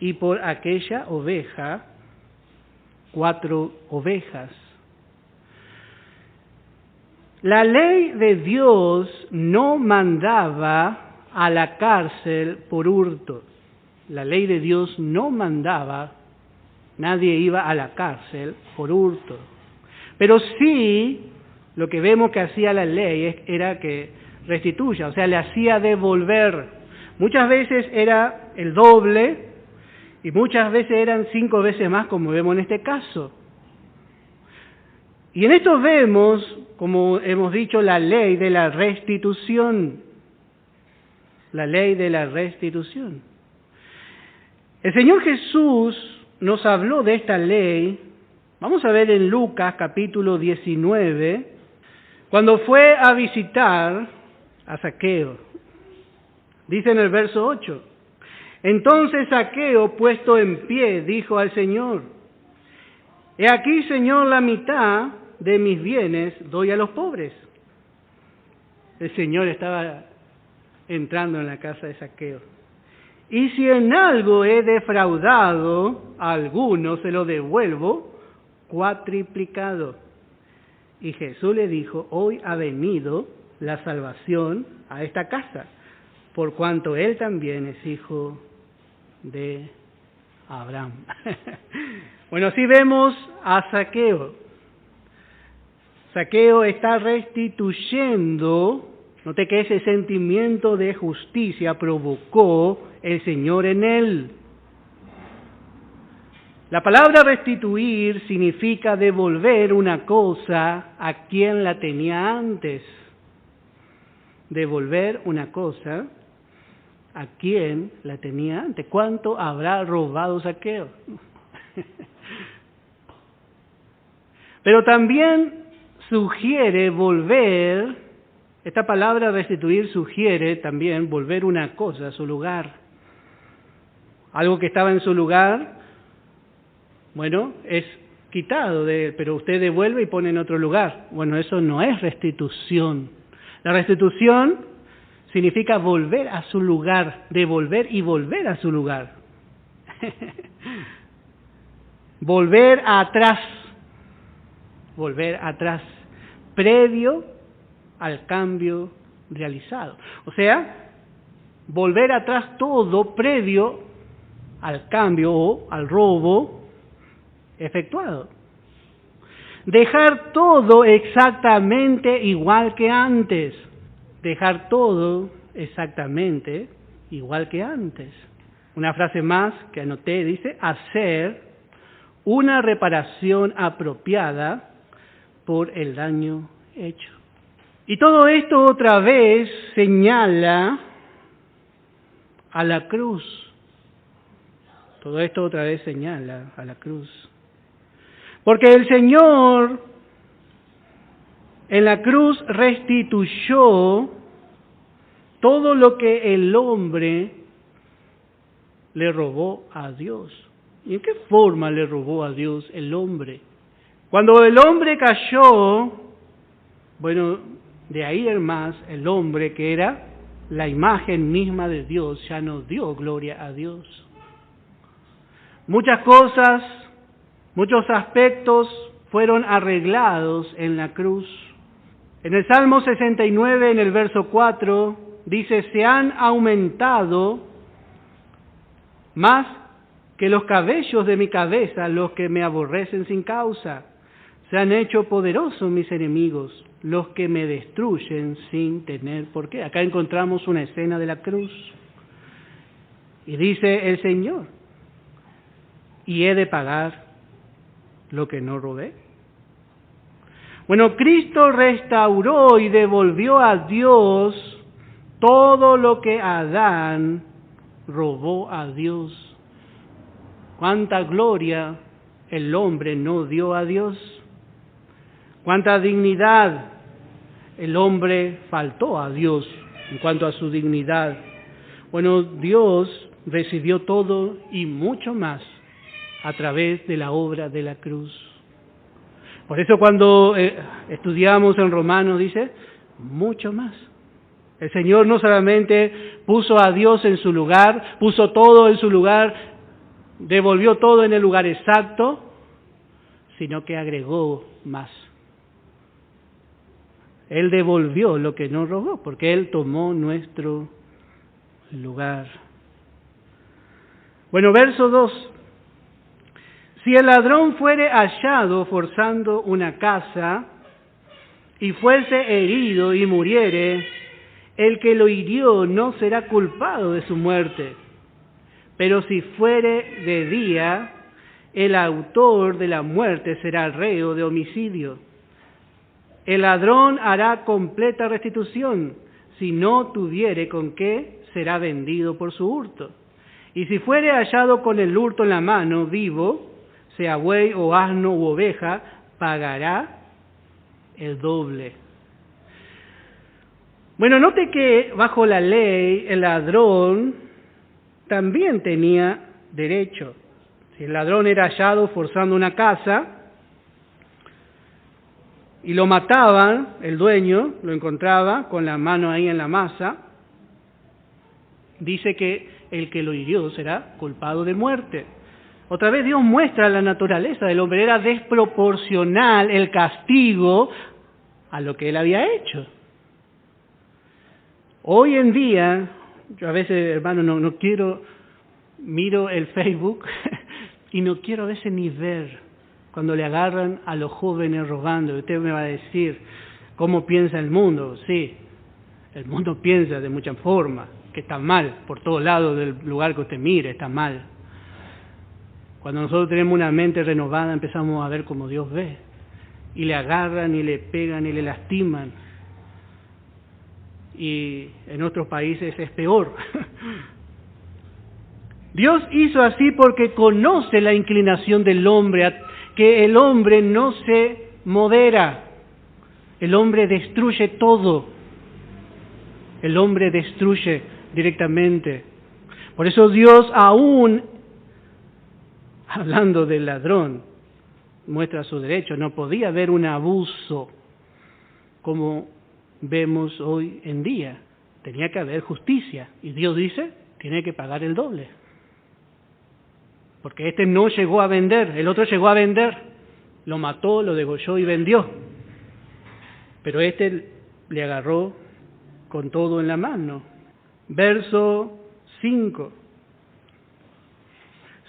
y por aquella oveja 4 ovejas. La ley de Dios no mandaba a la cárcel por hurto. La ley de Dios no mandaba, nadie iba a la cárcel por hurto. Pero sí, lo que vemos que hacía la ley era que restituya, o sea, le hacía devolver. Muchas veces era el doble y muchas veces eran 5 veces más, como vemos en este caso. Y en esto vemos, como hemos dicho, la ley de la restitución. La ley de la restitución. El Señor Jesús nos habló de esta ley. Vamos a ver en Lucas capítulo 19, cuando fue a visitar a Zaqueo. Dice en el verso 8, entonces Zaqueo, puesto en pie, dijo al Señor, he aquí, Señor, la mitad de mis bienes doy a los pobres. El Señor estaba entrando en la casa de Zaqueo. Y si en algo he defraudado a alguno, se lo devuelvo cuatriplicado. Y Jesús le dijo, hoy ha venido la salvación a esta casa, por cuanto él también es hijo de Abraham. Bueno, así vemos a Zaqueo. Zaqueo está restituyendo, note que ese sentimiento de justicia provocó el Señor en él. La palabra restituir significa devolver una cosa a quien la tenía antes. Devolver una cosa a quien la tenía antes. ¿Cuánto habrá robado Zaqueo? Pero también sugiere volver, esta palabra restituir sugiere también volver una cosa a su lugar. Algo que estaba en su lugar, bueno, es quitado de él, pero usted devuelve y pone en otro lugar. Bueno, eso no es restitución. La restitución significa volver a su lugar, devolver y volver a su lugar. Volver atrás, previo al cambio realizado. O sea, volver atrás todo previo al cambio o al robo efectuado. Dejar todo exactamente igual que antes. Dejar todo exactamente igual que antes. Una frase más que anoté dice, hacer una reparación apropiada por el daño hecho. Y todo esto otra vez señala a la cruz. Todo esto otra vez señala a la cruz. Porque el Señor en la cruz restituyó todo lo que el hombre le robó a Dios. ¿Y en qué forma le robó a Dios el hombre? Cuando el hombre cayó, bueno, de ahí en más, el hombre que era la imagen misma de Dios, ya no dio gloria a Dios. Muchas cosas, muchos aspectos fueron arreglados en la cruz. En el Salmo 69, en el verso 4, dice, se han aumentado más que los cabellos de mi cabeza los que me aborrecen sin causa. Se han hecho poderosos mis enemigos, los que me destruyen sin tener por qué. Acá encontramos una escena de la cruz. Y dice el Señor, y he de pagar lo que no robé. Bueno, Cristo restauró y devolvió a Dios todo lo que Adán robó a Dios. Cuánta gloria el hombre no dio a Dios? ¿Cuánta dignidad el hombre faltó a Dios en cuanto a su dignidad? Bueno, Dios recibió todo y mucho más a través de la obra de la cruz. Por eso cuando estudiamos en Romanos dice, mucho más. El Señor no solamente puso a Dios en su lugar, puso todo en su lugar, devolvió todo en el lugar exacto, sino que agregó más. Él devolvió lo que nos robó, porque Él tomó nuestro lugar. Bueno, verso 2. Si el ladrón fuere hallado forzando una casa y fuese herido y muriere, el que lo hirió no será culpado de su muerte. Pero si fuere de día, el autor de la muerte será reo de homicidio. El ladrón hará completa restitución. Si no tuviere con qué, será vendido por su hurto. Y si fuere hallado con el hurto en la mano, vivo, sea buey o asno u oveja, pagará el doble. Bueno, note que bajo la ley el ladrón también tenía derecho. Si el ladrón era hallado forzando una casa y lo mataban, el dueño lo encontraba con la mano ahí en la masa, dice que el que lo hirió será culpado de muerte. Otra vez Dios muestra la naturaleza del hombre, era desproporcional el castigo a lo que él había hecho. Hoy en día, yo a veces, hermano, no quiero, miro el Facebook y no quiero a veces ni ver cuando le agarran a los jóvenes robando. Usted me va a decir, ¿cómo piensa el mundo? Sí, el mundo piensa de muchas formas, que está mal, por todos lados del lugar que usted mire, está mal. Cuando nosotros tenemos una mente renovada, empezamos a ver como Dios ve. Y le agarran, y le pegan, y le lastiman. Y en otros países es peor. Dios hizo así porque conoce la inclinación del hombre, que el hombre no se modera. El hombre destruye todo. El hombre destruye directamente. Por eso Dios aún, hablando del ladrón, muestra su derecho. No podía haber un abuso como vemos hoy en día. Tenía que haber justicia. Y Dios dice, tiene que pagar el doble. Porque este no llegó a vender, el otro llegó a vender. Lo mató, lo degolló y vendió. Pero este le agarró con todo en la mano. Verso 5.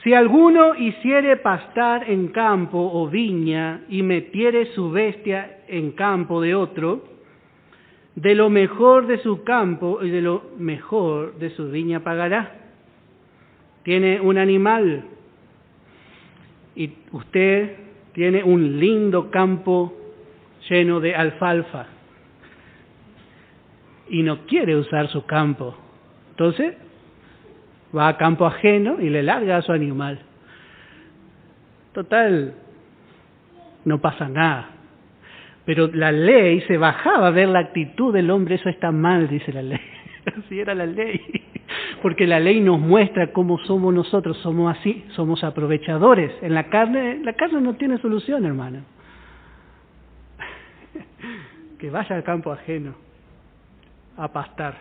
Si alguno hiciere pastar en campo o viña y metiere su bestia en campo de otro, de lo mejor de su campo y de lo mejor de su viña pagará. Tiene un animal y usted tiene un lindo campo lleno de alfalfa y no quiere usar su campo. Entonces va a campo ajeno y le larga a su animal. Total, no pasa nada. Pero la ley se bajaba a ver la actitud del hombre, eso está mal, dice la ley. Así era la ley. Porque la ley nos muestra cómo somos nosotros, somos así, somos aprovechadores. En la carne no tiene solución, hermano. Que vaya al campo ajeno a pastar.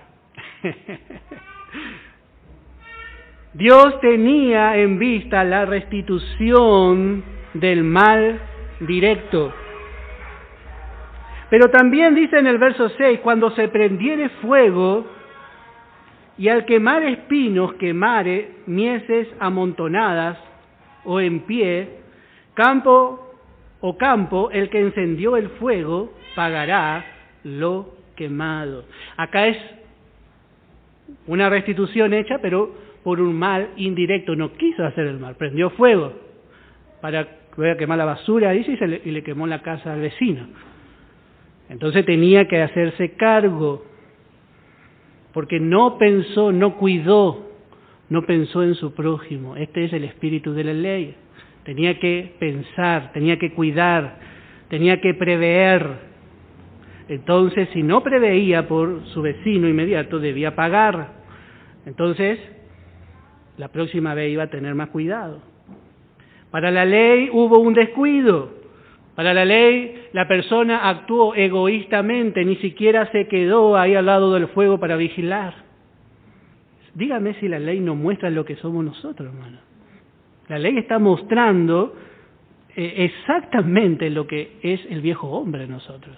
Dios tenía en vista la restitución del mal directo. Pero también dice en el verso 6, cuando se prendiere fuego y al quemar espinos quemare mieses amontonadas o en pie, campo, el que encendió el fuego pagará lo quemado. Acá es una restitución hecha, pero por un mal indirecto. No quiso hacer el mal, prendió fuego para quemar la basura, dice, y le quemó la casa al vecino. Entonces tenía que hacerse cargo, porque no pensó, no cuidó, no pensó en su prójimo. Este es el espíritu de la ley. tenía que pensar, tenía que cuidar, tenía que prever. Entonces, si no preveía por su vecino inmediato, debía pagar. Entonces, la próxima vez iba a tener más cuidado. Para la ley hubo un descuido. Para la ley, la persona actuó egoístamente, ni siquiera se quedó ahí al lado del fuego para vigilar. Dígame si la ley no muestra lo que somos nosotros, hermano. La ley está mostrando exactamente lo que es el viejo hombre en nosotros.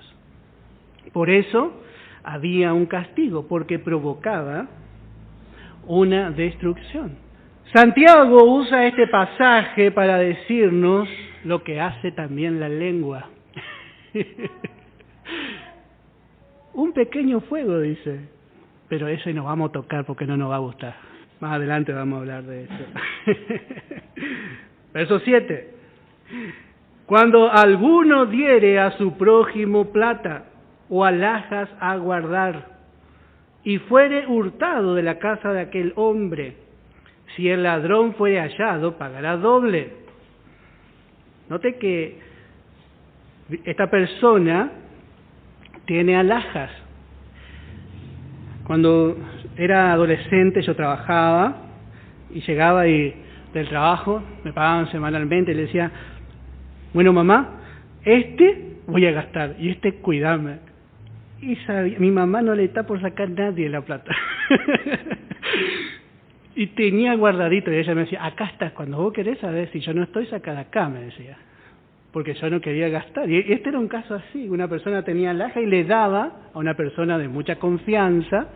Por eso había un castigo, porque provocaba una destrucción. Santiago usa este pasaje para decirnos lo que hace también la lengua. Un pequeño fuego, dice, pero ese no vamos a tocar porque no nos va a gustar. Más adelante vamos a hablar de eso. Verso 7. Cuando alguno diere a su prójimo plata o alhajas a guardar, y fuere hurtado de la casa de aquel hombre, si el ladrón fuere hallado, pagará doble. Note que esta persona tiene alhajas. Cuando era adolescente yo trabajaba y llegaba del trabajo, me pagaban semanalmente y le decía, bueno mamá, voy a gastar y cuidame. Y mi mamá no le está por sacar nadie la plata. Y tenía guardadito, y ella me decía, acá estás, cuando vos querés saber si yo no estoy, saca de acá, me decía. Porque yo no quería gastar. Y este era un caso así, una persona tenía alhaja y le daba a una persona de mucha confianza.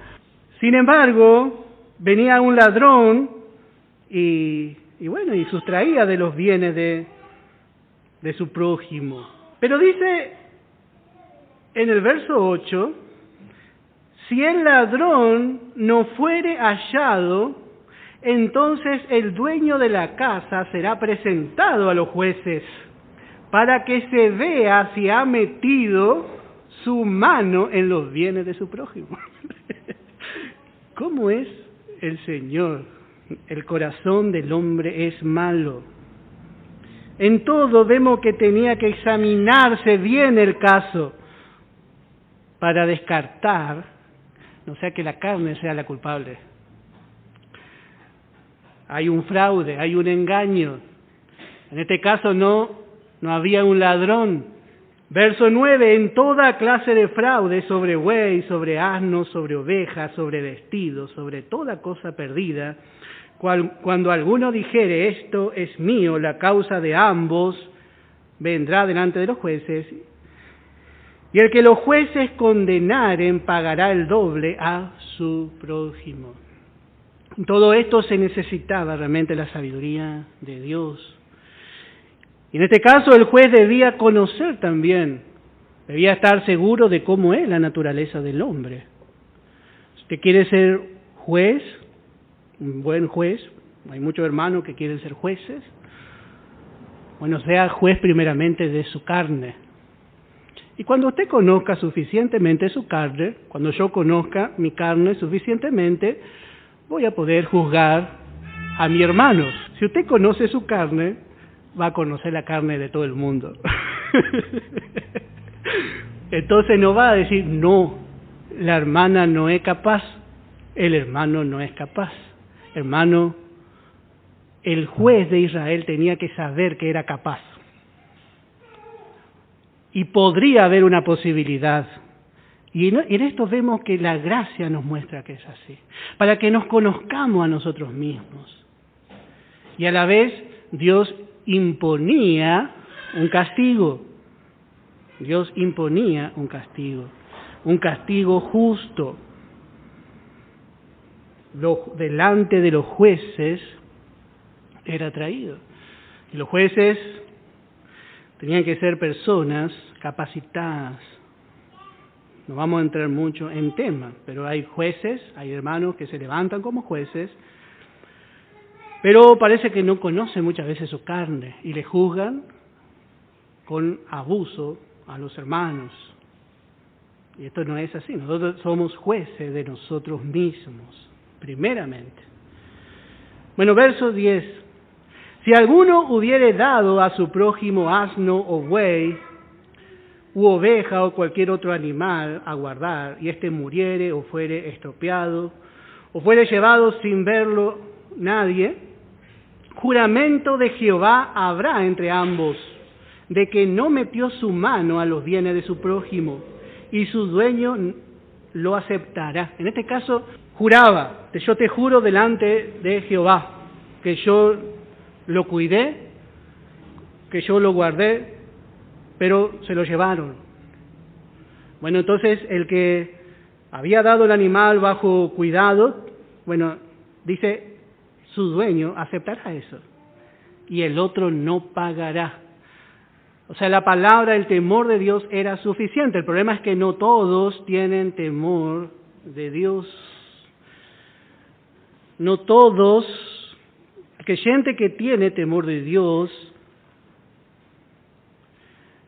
Sin embargo, venía un ladrón y sustraía de los bienes de su prójimo. Pero dice en el verso 8, si el ladrón no fuere hallado, entonces el dueño de la casa será presentado a los jueces para que se vea si ha metido su mano en los bienes de su prójimo. ¿Cómo es el Señor? El corazón del hombre es malo. En todo vemos que tenía que examinarse bien el caso para descartar, no sea que la carne sea la culpable. Hay un fraude, hay un engaño. En este caso no había un ladrón. Verso 9, en toda clase de fraude, sobre buey, sobre asnos, sobre ovejas, sobre vestidos, sobre toda cosa perdida, cuando alguno dijere esto es mío, la causa de ambos vendrá delante de los jueces, y el que los jueces condenaren pagará el doble a su prójimo. En todo esto se necesitaba realmente la sabiduría de Dios. Y en este caso el juez debía conocer también, debía estar seguro de cómo es la naturaleza del hombre. Si usted quiere ser juez, un buen juez, hay muchos hermanos que quieren ser jueces, bueno, sea juez primeramente de su carne. Y cuando usted conozca suficientemente su carne, cuando yo conozca mi carne suficientemente, voy a poder juzgar a mi hermano. Si usted conoce su carne, va a conocer la carne de todo el mundo. Entonces no va a decir, no, la hermana no es capaz, el hermano no es capaz. Hermano, el juez de Israel tenía que saber que era capaz. Y podría haber una posibilidad. Y en esto vemos que la gracia nos muestra que es así. Para que nos conozcamos a nosotros mismos. Y a la vez Dios imponía un castigo. Dios imponía un castigo justo. Delante de los jueces era traído. Y los jueces tenían que ser personas capacitadas. No vamos a entrar mucho en tema, pero hay jueces, hay hermanos que se levantan como jueces, pero parece que no conocen muchas veces su carne y le juzgan con abuso a los hermanos. Y esto no es así. Nosotros somos jueces de nosotros mismos, primeramente. Bueno, verso 10. Si alguno hubiere dado a su prójimo asno o buey, u oveja o cualquier otro animal a guardar, y éste muriere o fuere estropeado, o fuere llevado sin verlo nadie, juramento de Jehová habrá entre ambos, de que no metió su mano a los bienes de su prójimo, y su dueño lo aceptará. En este caso, juraba, yo te juro delante de Jehová, que yo lo cuidé, que yo lo guardé, pero se lo llevaron. Bueno, entonces el que había dado el animal bajo cuidado, bueno, dice, su dueño aceptará eso, y el otro no pagará. O sea, la palabra, el temor de Dios era suficiente. El problema es que no todos tienen temor de Dios. No todos, el creyente que tiene temor de Dios,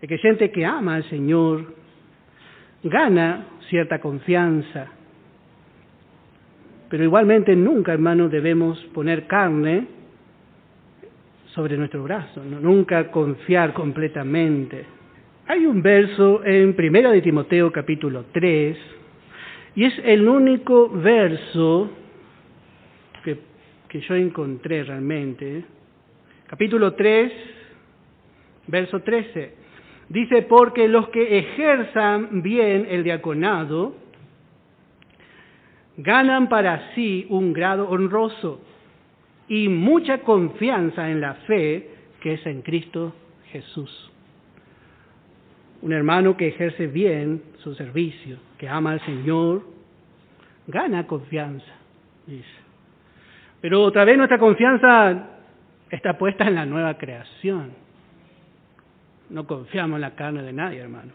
el creyente que ama al Señor, gana cierta confianza. Pero igualmente nunca, hermanos, debemos poner carne sobre nuestro brazo, ¿no? Nunca confiar completamente. Hay un verso en 1 de Timoteo capítulo 3, y es el único verso que yo encontré realmente. Capítulo 3, verso 13. Dice, porque los que ejerzan bien el diaconado ganan para sí un grado honroso y mucha confianza en la fe que es en Cristo Jesús. Un hermano que ejerce bien su servicio, que ama al Señor, gana confianza, dice. Pero otra vez nuestra confianza está puesta en la nueva creación. No confiamos en la carne de nadie, hermano.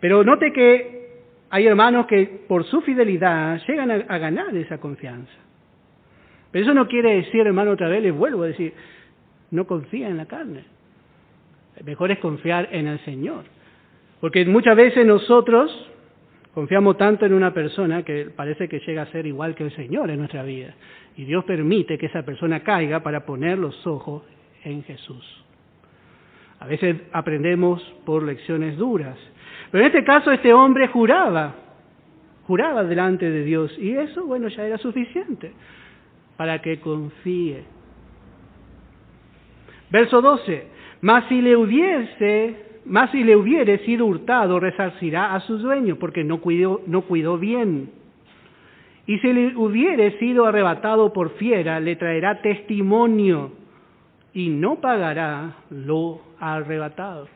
Pero note que hay hermanos que por su fidelidad llegan a ganar esa confianza. Pero eso no quiere decir, hermano, otra vez les vuelvo a decir, no confía en la carne. Mejor es confiar en el Señor. Porque muchas veces nosotros confiamos tanto en una persona que parece que llega a ser igual que el Señor en nuestra vida. Y Dios permite que esa persona caiga para poner los ojos en Jesús. A veces aprendemos por lecciones duras. Pero en este caso este hombre juraba delante de Dios. Y eso, bueno, ya era suficiente para que confíe. Verso 12. Mas si le hubiere sido hurtado, resarcirá a su dueño, porque no cuidó bien. Y si le hubiere sido arrebatado por fiera, le traerá testimonio, y no pagará lo arrebatado.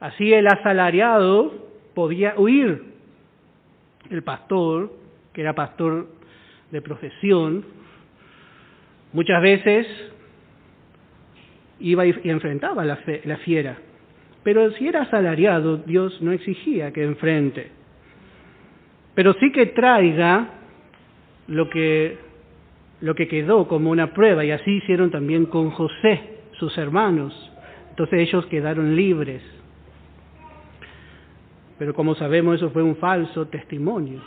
Así el asalariado podía huir. El pastor, que era pastor de profesión, muchas veces iba y enfrentaba la fiera. Pero si era asalariado, Dios no exigía que enfrente. Pero sí que traiga lo que quedó como una prueba, y así hicieron también con José, sus hermanos. Entonces ellos quedaron libres. Pero como sabemos, eso fue un falso testimonio.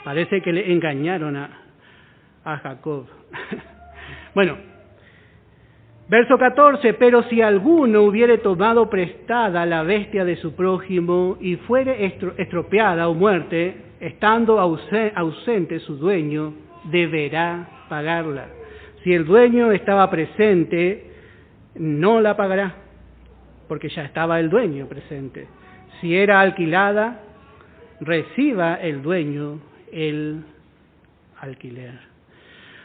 Parece que le engañaron a Jacob. Bueno, verso 14, pero si alguno hubiere tomado prestada la bestia de su prójimo y fuere estropeada o muerte, estando ausente su dueño, deberá pagarla. Si el dueño estaba presente, no la pagará, porque ya estaba el dueño presente. Si era alquilada, reciba el dueño el alquiler.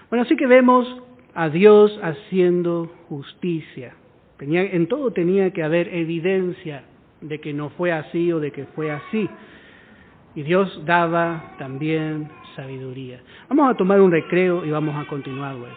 Bueno, así que vemos a Dios haciendo justicia. En todo tenía que haber evidencia de que no fue así o de que fue así. Y Dios daba también sabiduría. Vamos a tomar un recreo y vamos a continuar luego.